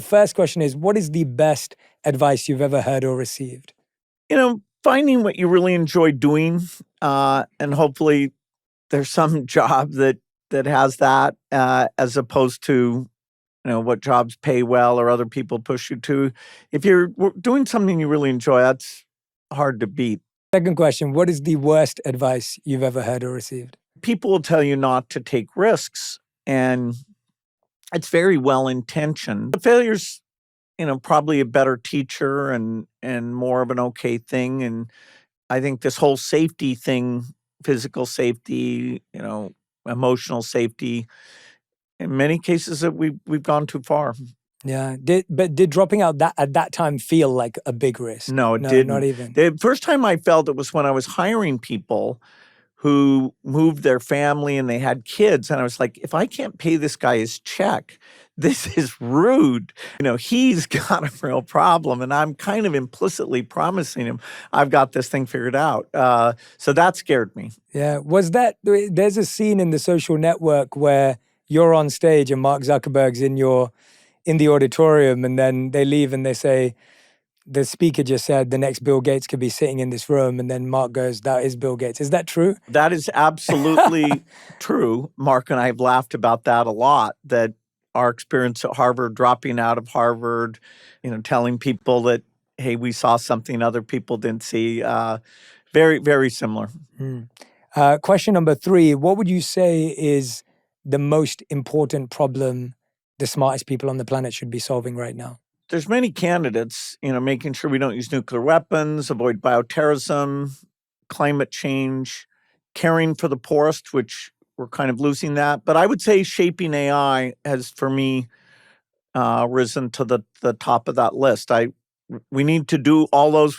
First question is, what is the best advice you've ever heard or received? Finding what you really enjoy doing, and hopefully there's some job that has that, as opposed to what jobs pay well or other people push you to. If you're doing something you really enjoy, that's hard to beat. Second question, what is the worst advice you've ever heard or received? People will tell you not to take risks, and it's very well intentioned. The failure's probably a better teacher and more of an okay thing. And I think this whole safety thing, physical safety, emotional safety, in many cases that we've gone too far. Yeah. Did dropping out at that time feel like a big risk? No, it No, didn't. not even. The first time I felt it was when I was hiring people who moved their family and they had kids. And I was like, if I can't pay this guy his check, this is rude. He's got a real problem. And I'm kind of implicitly promising him, I've got this thing figured out. So that scared me. Yeah. There's a scene in The Social Network where you're on stage and Mark Zuckerberg's in the auditorium, and then they leave and they say, the speaker just said the next Bill Gates could be sitting in this room, and then Mark goes, that is Bill Gates. Is that true? That is absolutely true. Mark and I have laughed about that a lot, that our experience at Harvard, dropping out of Harvard, telling people that, hey, we saw something other people didn't see. Very, very similar. Question number 3, what would you say is the most important problem the smartest people on the planet should be solving right now? There's many candidates, making sure we don't use nuclear weapons, avoid bioterrorism, climate change, caring for the poorest, which we're kind of losing that. But I would say shaping AI has, for me, risen to the top of that list. We need to do all those